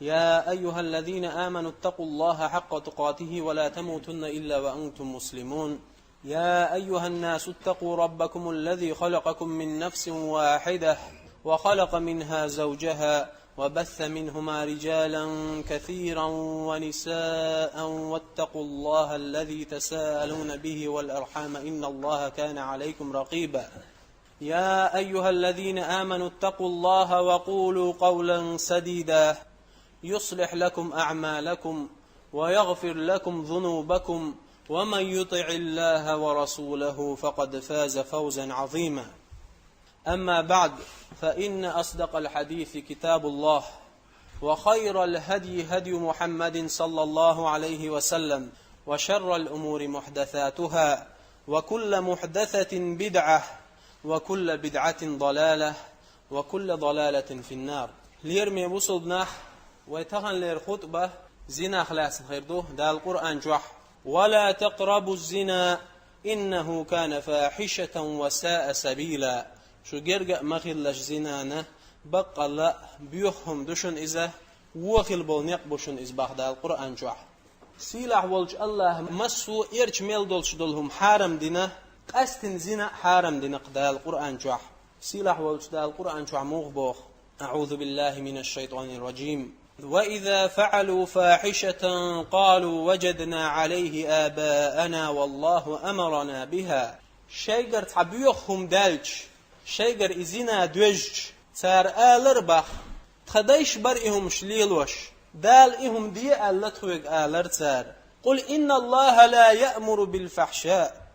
يا أيها الذين آمنوا اتقوا الله حق تقاته ولا تموتن إلا وأنتم مسلمون. يا أيها الناس اتقوا ربكم الذي خلقكم من نفس واحدة وخلق منها زوجها وبث منهما رجالا كثيرا ونساء واتقوا الله الذي تساءلون به والأرحام إن الله كان عليكم رقيبا. يا أيها الذين آمنوا اتقوا الله وقولوا قولا سديدا يصلح لكم أعمالكم ويغفر لكم ذنوبكم ومن يطع الله ورسوله فقد فاز فوزا عظيما. أما بعد، فإن أصدق الحديث كتاب الله، وخير الهدي هدي محمد صلى الله عليه وسلم، وشر الأمور محدثاتها، وكل محدثة بدعة، وكل بدعة ضلالة، وكل ضلالة في النار. ليرمي بصدنا ويتغن لير خطبة زنا خلاص خيردو دا القرآن جوح: ولا تقربوا الزنا إنه كان فاحشة وساء سبيلا. شو جرجع مخلش زنانه بقى لا بيوخهم دشن إذا وخل بولنيق بشن إزباح دا القرآن جوح. سيلح والج الله مسو إرج ميل دولش دولهم حارم دينا قستن زنا حارم دينا دا القرآن جوح. سيلح والج دا القرآن جوح مغبوخ: أعوذ بالله من الشيطان الرجيم. وإذا فعلوا فاحشة قالوا وجدنا عليه آباءنا والله أمرنا بها. شيغر تعبيوخهم دالج شيغر إزينا دوج تار آلر بخ تخديش برئهم شليلوش دال إهم دي آلتوك آلر تار. قل إن الله لا يأمر بالفحشاء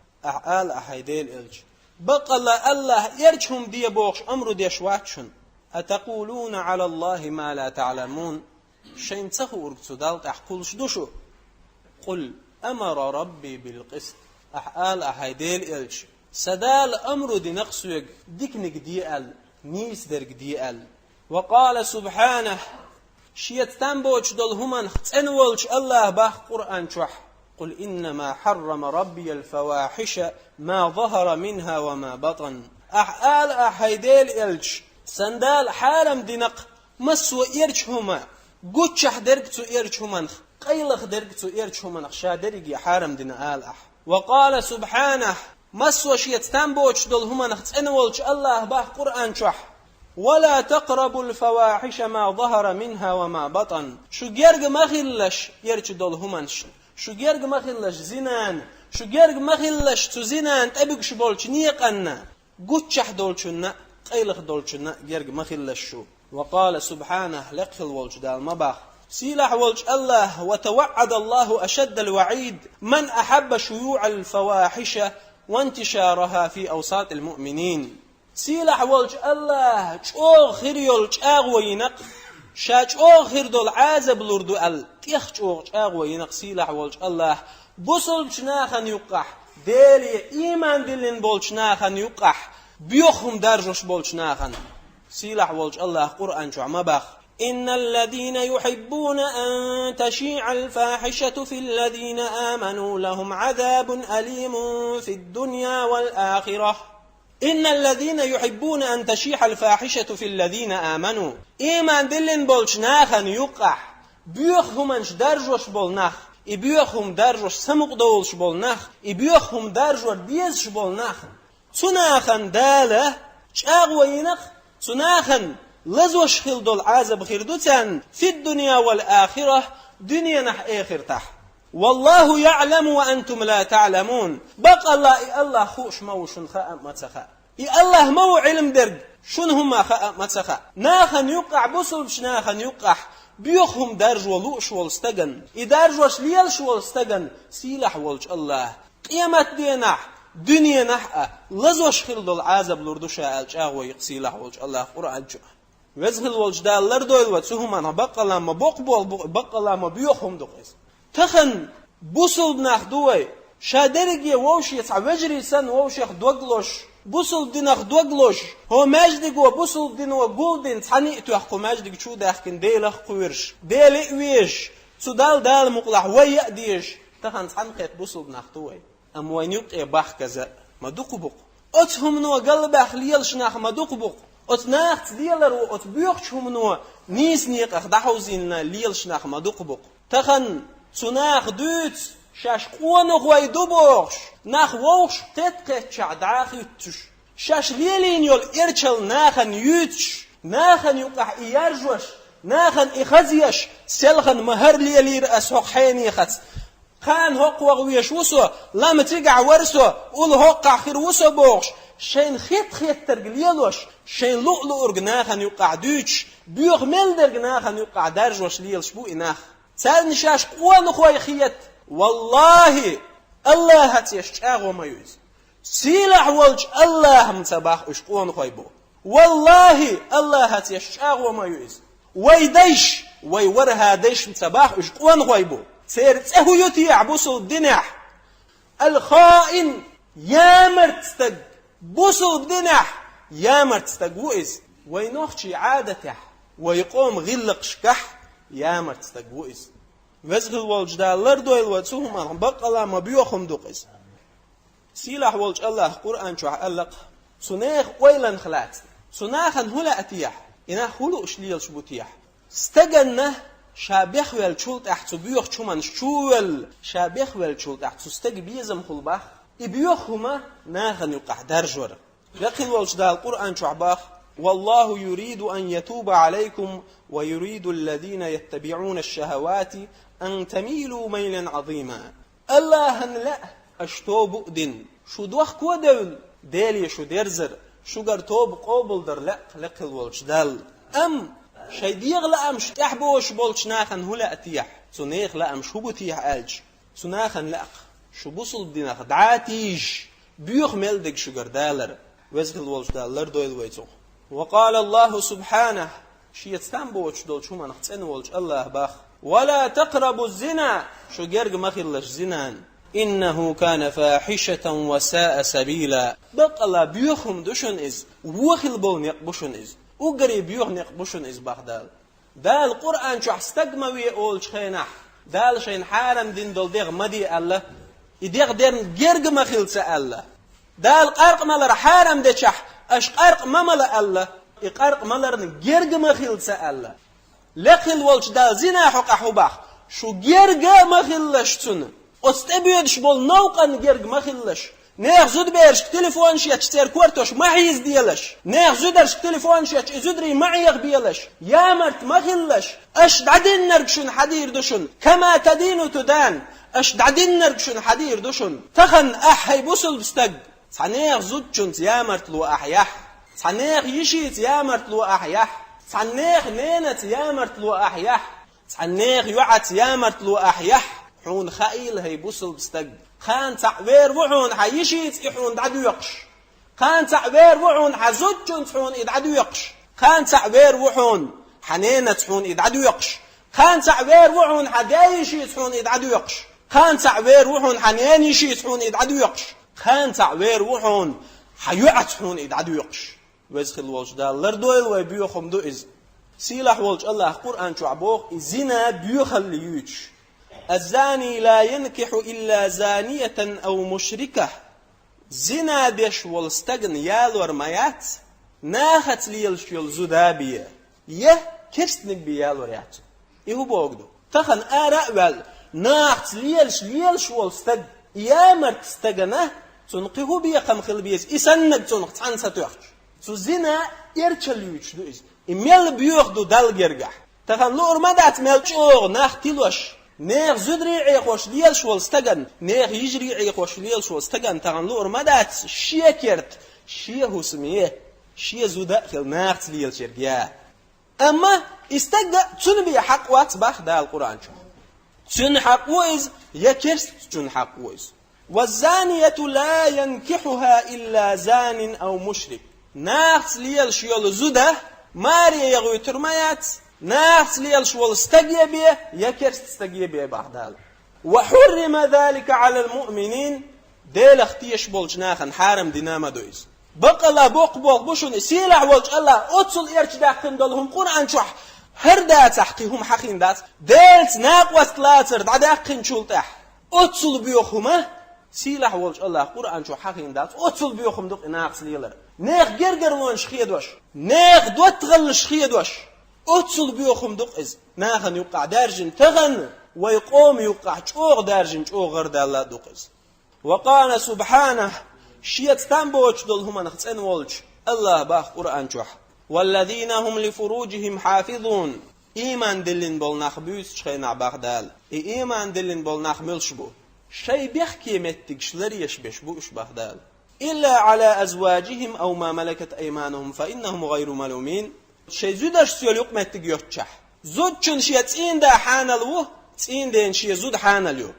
آل أحيديل إلج بقى الله يرجهم دي بوخش أمر دي شواتشن. أتقولون على الله ما لا تعلمون. شين تخو أرقصو دالت أحكولش دوشو. قل أمر ربي بالقسط أحال أحيديل إلج سدال أمر دي نقصوك ديكنك دي أل نيس درك دي أل. وقال سبحانه: شيت تنبوش دول همان تنولش الله باه قرآن شح: قل إنما حرم ربي الفواحش ما ظهر منها وما بطن. أحال أحيديل إلج سندال حالم دينق مسو إرجهما قوتشح درقتو إرجهما قيلخ درقتو إرجهما شادرقي حارم دين آلح. وقال سبحانه: مسو شيت تنبوش دول هما نختنولش الله باه قرآن شح: ولا تقربوا الفواحش ما ظهر منها وما بطن. شو جرق مخلش يرج دول هما شو جرق مخلش زنان شو جرق مخلش تو زنان تبقش بولش نيقنا قوتشح دولشنا قيلخ دولشنا جرق مخلشو. وقال سبحانه: لقل والج دال مباخ سيلح والج الله: وتوعد الله أشد الوعيد من أحب شيوع الفواحش وانتشارها في أوساط المؤمنين. سيلح والج الله شو خير يولج أغوينق شاج أخر دول عازب لردو ال تيخ أغوينق. سيلح والج الله بوصل شناخن يقح ديلي إيمان دلين بول شناخن يقح بيوخهم درجوش بول شناخن. سيلح والج الله قرآن شو عمباخ: إن الذين يحبون أن تشيع الفاحشة في الذين آمنوا لهم عذاب أليم في الدنيا والآخرة. إن الذين يحبون أن تشيع الفاحشة في الذين آمنوا إيمان دلين بولش ناخن يقح بيوخهم انش درجوش بول نخ إبيوخهم درجوش سمق دولش بول نخ إبيوخهم درجوش بيزش بول نخ تناخن داله شاغوينخ تناخن لزوش خيل دول عازب خيردوتان في الدنيا والآخرة دنيا نح آخر تح. والله يعلم وأنتم لا تعلمون. بقى الله خوش موشن خاء متسخاء الله مو علم درج شن هما خاء متسخاء ناخن يقع بصلبش ناخن يقع بيوخهم درج ولوش والستجن إدارج وش ليلش والستجن. سيلح والج الله قيامت دينح دنيا نحأ لزوش خيل دول عازب لردوشا الجاغو يقسيلح والج الله قرآن جو وزغل والج دال لردويل وتسوهما بقى لما بقى لما بيوخهم دقيس تخن بوصل ناخدوي شادرجي ووش يتعوجري سن ووش يخدوغلوش بوصل دين يخدوغلوش هو ماجدك وبوصل دين وقولدين تحنيقتو يحكو ماجدك شو داخكن ديل قويرش ديل ويش سودال دال مقلح ويأديش تخن تحنقيت بوصل ناخدوي أم وينيوك باخ كذا ما دوقبق أتهم نو قلب أخليل شناخ ما دوقبق ات ناخت ليلر وات بيوخش همنو نيس نيق دحوزين ليلش ناخ مدقبق تخن تناخ دوت شاش قوانو خوي دوبوخش ناخ ووخش تتقش داخيتش شاش ليلين يول ارچل ناخن يوتش ناخن يقح يرجوش ناخن إخزيش سلخن مهر ليلير أسوق حيني خت خان هق وغويش وسو لما تيقع ورسو قول هق آخر وسو بوغش شين خيط ترقليلوش شين لؤلؤ ارقناخن يقع دوش بيوغ ملدرقناخن يقع درجوش ليل شبو إناخ سال نشاش قوان خوي خيط والله الله هتيش اغو ما يوز سيلح والج الله متباخ اش قوان خوي بو والله الله هتيش اغو ما يوز ويديش ويورها ديش متباخ اش قوان خوي بو سير تسهو يوتي عبوسو الدنح الخائن يا مرتستق بوسو الدنح يا مرتستق وإز وينوخشي عادته ويقوم غلق شكح يا مرتستق وإز وزغل والجدال لردويل واتسوهم بقلا ما بيوخم دوقز سيلاح والج الله قرآن شوح ألق سناخ ويلن خلات سناخن هلا أتيح إنا خلو أشليل شبوتيح استجنه شابخ والشولت أحتو بيوخ شومن شول شابخ والشولت أحتو استج بيزم خلبخ إبيوخهما ناخن يقع درجور يقل والجدال القرآن شوح باخ والله يريد أن يتوب عليكم ويريد الذين يتبعون الشهوات أن تميلوا ميلا عظيما الله لا أشتوب دين شو دوخ كودل دالي شو درزر شو قرتوب قوبل در لقل والجدال شي ديغ لأم شتحبوش بولش ناخن هلا أتيح سنيخ لأم شو بتيح ألج سناخن لأق شو بوصل ديناخ دعاتيج بيوخ ملدك شو قردالر وزغل والجدال دويل ويتو وقال الله سبحانه شيتستان بوش دول شو ما نختن والج الله باخ ولا تقربوا الزنا شو جرج مخلش زنان إنه كان فاحشة وساء سبيلا بق الله بيوخم دوشن إز وخل بول نقبوشن إز وقري بيوخ نقبوشن إز بغدال دا القرآن شو استقموي أول شخينح دال شين حارم دين دول ديغ مدي الله يديغ ديرن جرج مخلس الله دا القرق مالر حارم دي شح أش قرق ممل الله يقرق مالرن جرج مخلس الله لقل والش دا زنا حق أحوباخ شو جرج مخلش تن استبيدش بول نوقن جرج مخلش نيخ زود بيرش تليفون شيء تشتر كورتوش ما حيز ديالش نيخ زودرش تليفون شيء زودري معيق بيالش يا مرت مخلش اش دعدين نركشن حدير دوشن كما تدين تدان اش دعدين نركشن حدير دوشن تخن احي بوصل بستق صنيخ زودشن يا مرت لو احيح صنيخ يشيت يا مرت لو احيح صنيخ نينت يا مرت لو احيح صنيخ يعت يا مرت لو احيح حون خائل هي بوصل بستق خان تعبير وحون حيشيت يحون دعدو يقش خان تعبير وحون حزوجن تحون يدعدو يقش خان تعبير وحون حنينة تحون يدعدو يقش خان تعبير وحون حدايشي تحون يدعدو يقش خان تعبير وحون حنيانيشي تحون يدعدو يقش خان تعبير وحون حيوعت تحون يدعدو يقش وزخل والجدال لردويل ويبيوخم دو إز سيلاح والج الله قرآن شعبوخ زنا بيوخل ليوش الزاني لا ينكح إلا زانية أو مشركة زنا بيش والستغن يالور مايات ناخت ليلش يلزودابية كرستنك بيالور يات إيهو بوغدو تخن آرأول ناخت ليلش والستغ يامرت استغنه تنقه بيقم خلبيز إسانك تنق تعنسة تيوخش تو زنا يرچل يوش دو إز إميل بيوخدو دال جرگح تخن لور مدات ملچوغ ناخت تلوش نيخ زدري عيقوش ليل شوال استغن نيخ يجري عيقوش ليل شوال استغن تغن لور مدات شيه كرت شيه هسميه شيه زودا خل ناخت ليل شرقيا اما استغ تنبي حق وات باخ دا القرآن شو تن حق ويز يكرست تن حق ويز والزانية لا ينكحها إلا زان أو مشرك ناخت ليل شيول زودا ماري يغوي ترميات ناس ليل شوال استجيبه يكرست استجيبه بعدال وحرم ذلك على المؤمنين ديل اختيش بولج ناخن حارم ديناما دويز بقى لا بوق بوشون سيلع والج الله أتصل إرش داخن دولهم قرآن شوح هردا تحقيهم حقين دات ديلت ناقوة ثلاثر داخن شولتح أتصل بيوخهما سيلح ولش الله قرآن شو حقين دات أتصل بيوخم دق ناقص ليلر نيخ جرجر لون شخيدوش نيخ دوت غل شخيدوش أتصل بيوخم دق إز ناخن يوقع دارجن تغن ويقوم يوقع شوغ دارجن شوغ غرد الله دق إز وقال سبحانه شيت تنبوش دول هما نخصن ولش الله باخ قرآن شوح والذين هم لفروجهم حافظون إيمان دلين بول نخبوس شخينا بغدال إيمان دلين بول نخملش بو شي بيحكي متكشلر يشبش بو إش بغدال إلا على أزواجهم أو ما ملكت أيمانهم فإنهم غير ملومين شي زودش سيوليق متك يوتشح زودشن شي تين دا حانلو تين دين شي زود حانلو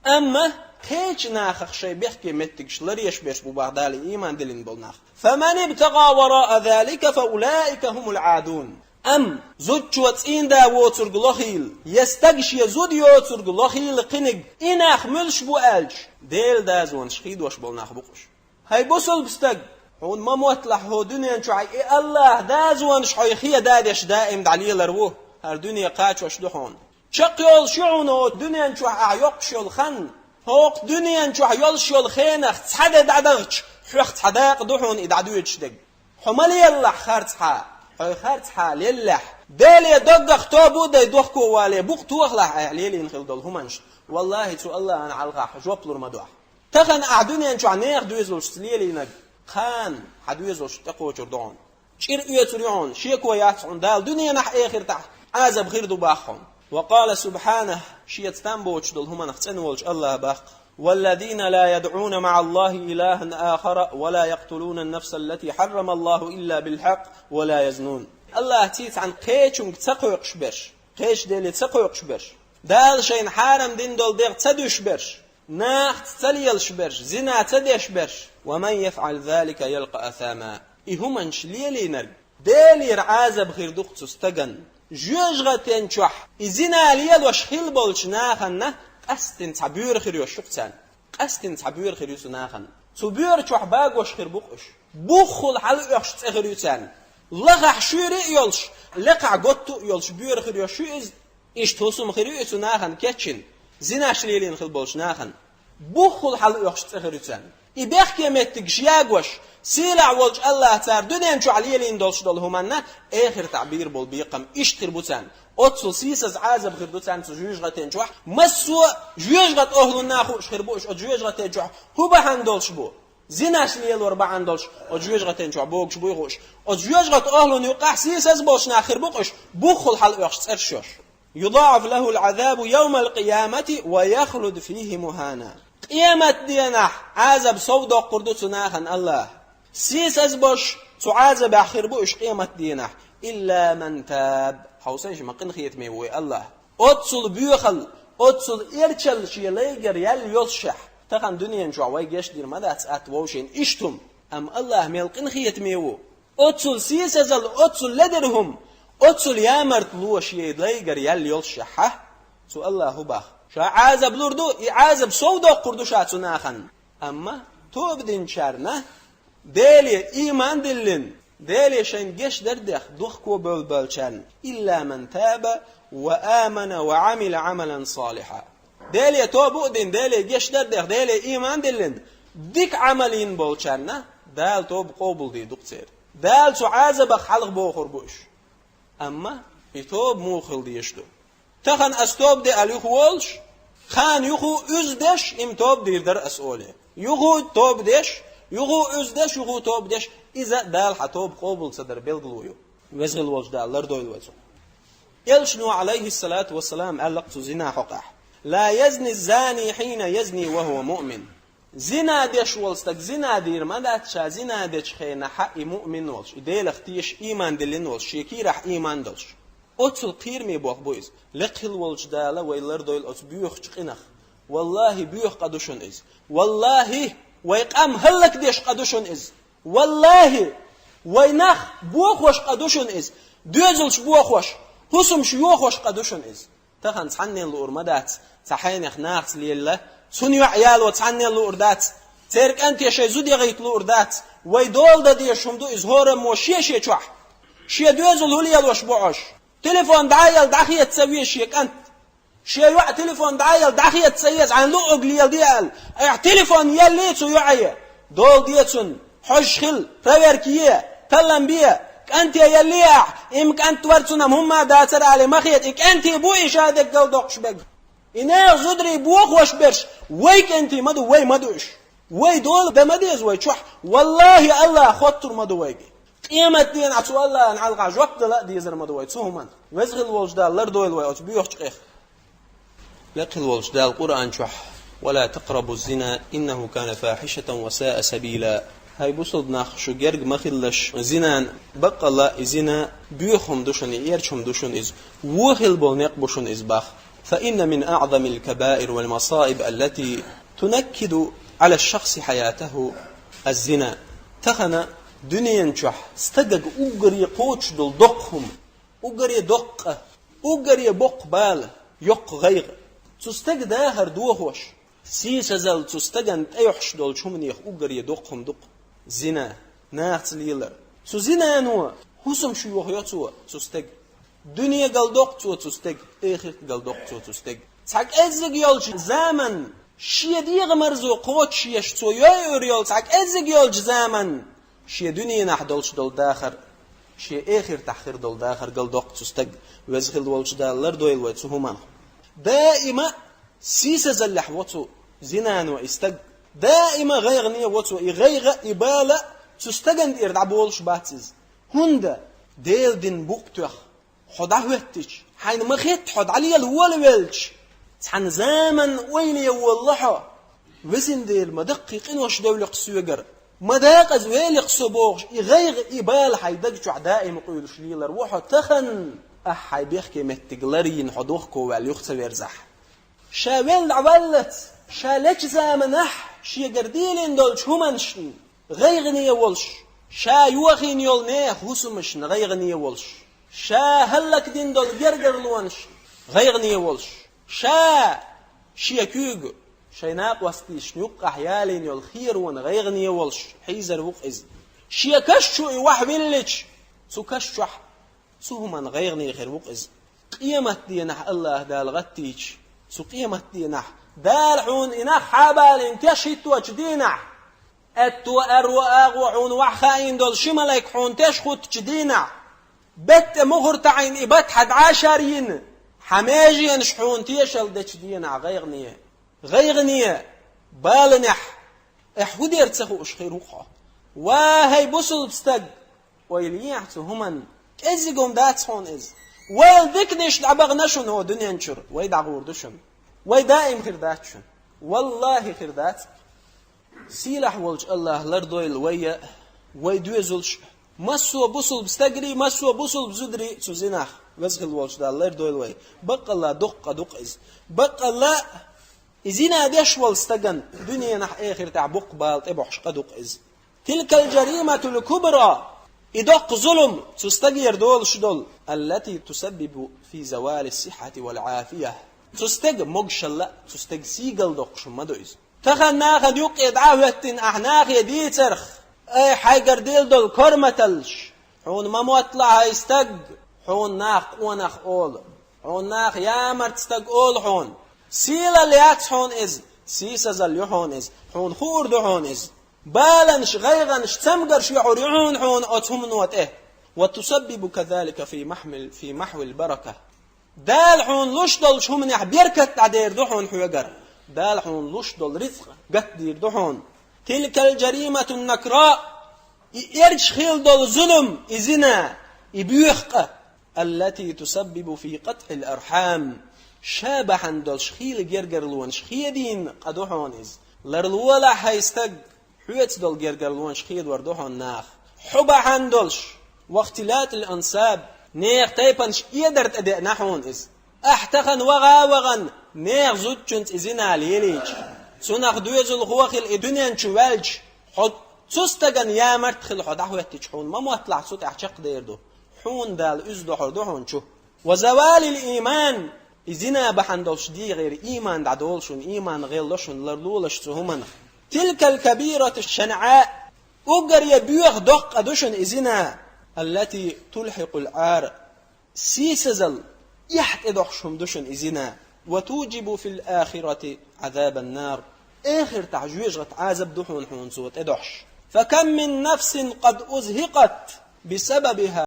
أما هيج ناخخ شي بيحكي متكشلر يشبش بو بغدال إيمان دلين بول نخ فمن ابتغى وراء ذلك فأولئك هم العادون أم زود شواتين دا ووتر غلوخيل يستغشي زود يوتر غلوخيل قنق إناخ ملش بو ألج ديل دا زوان شخيد وش بولناخ بقش هاي بوصل بستق هون ما موتلح هو دنيا نشعي إيه الله دا زوان شحيخية دادش دائم دعليل روه هر دنيا قاچ وش دحون شق يول شعونه دنيا نشوح أعيق شول خن هوق دنيا نشوح يول شول خينخ تحدد عدغش حوخ تحداق دحون إدعدو يتشدق حمالي الله خارتحا خارتحا للح دالي دقق توبو دا يدوخكو والي بوق توخلح أهليلي نخل دول همانش والله تو الله أنا علقا جوبلور مدوح تخن أعدوني أنشو عنيخ دويزول شتليلي نق خان حدويزول شتقو جردون شير يتريون شيكو ياتعون دال دنيا نح آخر تح عازب غير دو باخون وقال سبحانه شيت تنبوش دول همان اختنولش الله باق والذين لا يدعون مع الله إلها آخر ولا يقتلون النفس التي حرم الله إلا بالحق ولا يزنون الله تيت عن قيشون تقويقش برش قيش ديلي تقويقش برش دال شين حارم دين دول ديغ تدوش برش ناخت تليلش برش زنا تديش برش ومن يفعل ذلك يلقى أثاما إهمنش ليلي نرق ديلي رعازب غير دقت استغن جوجغتين شوح إزنا ليل وشخيل بولش ناخن قستن تعبير خير يشقتان قستن تعبير خير يسناخن تعبير شوح باغوش خير بوقش بوخل حل يخش تخير يسان لغح شوري يولش لقع قطو يولش بير خير يشوز إيش توسم خير يسناخن كتشن زناش ليلين خيل بولش ناخن بوخل حل يخش تخير يسان إباخ كيمتك جياغوش سيلع ولج الله تار دنيا نشو عليلين دولش دول همانا آخر تعبير بول بيقم إيش تربوتان أتصل سيسز عازب غير دوتان جوجغتين جوح مسوا جوجغت أهل الناخو شخربوش أو جوجغتين جوح هو بحان دولش بو زيناش ليل وربعان دولش أو جوجغتين جوح بوكش بويغوش أو جوجغت أهل نيقح سيسز بوش ناخر بوكش بوخل حلق يخش ترشوش يضاعف له العذاب يوم القيامة ويخلد فيه مهانا قيامة ديناح عازب صودق قردوت ناخن الله سيسز بوش تعازب آخر بوش قيامة ديناح إلا من تاب حوسيش ما قن خيت ميوي الله أتصل بيوخل أتصل إرشل شيليجر يل يلشح تخن دنيا نشوع ويجيش دير ماذا تأتووشين إشتم أم الله ميل قن خيت ميوو أتصل سيسزل أتصل لدرهم أتصل يامرت لوش يليجر يل يلشح سو الله باخ شا عازب لردو عازب صودق قردوشات ناخن أما توب دين شارنا ديلي إيمان دلين ديلي شين جيش دردخ دخكو بلبلشان إلا من تاب وآمن وعمل عملا صالحا ديلي توبو دين ديلي جيش دردخ ديلي إيمان دلين ديك عملين بولشان دال توب قوبل دي دكتير دال سعازب خلق بوخر بوش أما يتوب موخل ديشتو تخن أستوب دي أليخوالش خان يخو أزدش إم توب دير در أسئولي يخو توب ديش يخو أزدش يخو توب ديش إذا دال حتوب قوبل صدر بلغلويو وزغل وجدال لردوي الوزو يلشنو عليه الصلاة والسلام ألقت زنا حقاح لا يزني الزاني حين يزني وهو مؤمن زنا ديش والستك زنا دير مدات شا زنا ديش خينا حق مؤمن والش إديل اختيش إيمان دلين والش شيكي رح إيمان دلش أتصل قيرمي بوخ بويز لقل والجدالة ويلردوي الأس بيوخ چقنخ والله بيوخ قدوشن إز والله ويقام هلك ديش قدوشن إز والله وينخ بوخوش قدوشن إز دوزلش بوخوش حسم شيوخوش قدوشن إز تخن تحنين الأرمدات تحينخ ناخت ليلة سنيو عيال وتحنين الأردات تيرك أنت يا شي زودي غيت الأردات ويدول دا دي شمدو إزهور موشي شي چوح شي دوزل هولي الوش بوعش تليفون دعايل دعخية تسويه شيك أنت شيء يوع تليفون دعايل دعخية تسيز عن لو أقليل ديال أي تليفون يليتو يوعي دول ديتون حش خل تبركيه تلمبيه أنت يليع إمك أنت ورتنا مهما داتر على مخيت إك أنت بوي شادك قل دوقش بق إنه زدري بوخ وش برش ويك أنت مدو وي مدوش وي دول ده مديز وي شح والله الله خطر مدو ويك قيمة دين عتو الله نعلق عجوك لا ديزر مدو وي تسوه من وزغل وجدال لردويل وي أتبيوح تقيخ لقل وجدال القرآن شح ولا تقربوا الزنا إنه كان فاحشة وساء سبيلا هاي بوصل ناخ شو جرج مخلش زنا بقى الله زنا بيخم دوشن يرشم دوشن إز وخل بونيق بوشن إزباخ فإن من أعظم الكبائر والمصائب التي تنكد على الشخص حياته الزنا تخنا دنيا شح استجج أجري قوتش دل دقهم أجري دق أجري بق بال يق غير تستجد داهر دوهوش سيس زل تستجن أيحش دل شو من يخ أجري دقهم دق زنا ناخت ليلر سو زنا نو حسم شو يخياتو تستج دنيا قال دق تستج آخر قال دق تستج تاك أزج يالج زمن شيء ديغ مرزو قوت شيء شتو يوريال تاك أزج يالج زمن شيء دنيا نحدلش دل داخر شيء آخر تحخير دل داخر قال دق تستج وزخل والج دالر دويل وتهما دائما سيس زلح وتو زنا نو استج دائما غير نية وتو غير إبالة تستجن إردع بولش باتز هندا ديل دين بوقتوخ خدا هوتش حين ما خيت حد علي الوال ويلش تحن زمن وين يولحه وزن ديل ما دقيقين وش دولة قسوجر ما داق زويل قسبوش غير إبالة حيدق شو دائما قيل شليلر وحو تخن أحي بيحكي متجلرين حدوخكو واليخت ويرزح شاول عولت شالك زمنح شي جرديلين دول شو منشن غيغني يولش شا يوخين يولنيه هسمشن غيغني يولش شا هلك دين دول جرجر لونش غيغني يولش شا شي كوغ شي ناق وستيش نيق احيالين يول خير ون غيغني يولش حيزر وقز شي كشو يوح بلش سو كشح سو من غيغني خير وقز قيمت دينح الله دال غتيش سو قيمت دينح دارعون إنح حابال تشهد وجدينع أتو أرواق وعون وحخاين دول شمالك حون تشخد جدينع بت مغر تعين إبت حد عشرين حماجين شحون تيشل دي جدينع غيغنية بالنح احودي ارتخو اشخير وقع وهي بسل بستق ويليعتو همن ازي قوم داتسون از ويلدكنش لعبغنشون هو دنيا نشر ويدعغور دشن ويدائم خرداتشن والله خردات سيلح والج الله لردويل ويدوزلش مسو بوصل بستجري مسو بوصل بزدري تزينح وزغل والج دا لردويل وي بقى الله دق إز بقى الله إزينا ديشوال استجن دنيا نح آخر تعبق بالت إبحش قدق إز تلك الجريمة الكبرى إدق ظلم تستجير دول شدول التي تسبب في زوال الصحة والعافية تستج مجشل تستج سيجل دقش مدويز تخنا خد يقعد عهوتين أحناخ يدي ترخ أي حيجر ديل دول كرمتلش حون ما مطلع يستج حون ناخ وناخ أول حون ناخ يا مرت استج أول حون سيلا ليات حون إز سيسا زل حون إز حون خور دو حون إز بالنش غيغنش تمجرش يعريون حون أتهم نوت إيه وتسبب كذلك في محو البركة دال حون لش دول شو من يحبيركت عدير دحون حيجر دال حون لش دول رزق قدير دحون تلك الجريمة النكراء يرج خيل دول ظلم إزنا يبيخق التي تسبب في قطع الأرحام شابحا دول شخيل جرجر لون شخيدين قدحون إز لرلولا حيستج حيت دول جرجر لون شخيد وردحون ناخ حبحا دولش واختلاط الأنساب نيغ تايبانش يدرت أداء نحون إز أحتخن وغن نيغ زوجنت إزينا ليليج سنخ دويز الغوخ الإدنيا نشوالج حد سستغن يا مرتخل حد أحوات تشحون ما مطلع صوت أحشق ديردو حون دال أزدو حردو حون شو وزوال الإيمان إزينا بحندولش دي غير إيمان دعدولشون إيمان غير لشون لرلولش تهمنا تلك الكبيرة الشنعاء أقر يبيوخ دق أدوشن إزينا التي تلحق العار سيسزل يحت إدوخشهم دوشن إزينا وتوجب في الآخرة عذاب النار. آخر تعجويج غتعذب دحون حون صوت إدحش. فكم من نفس قد أزهقت بسببها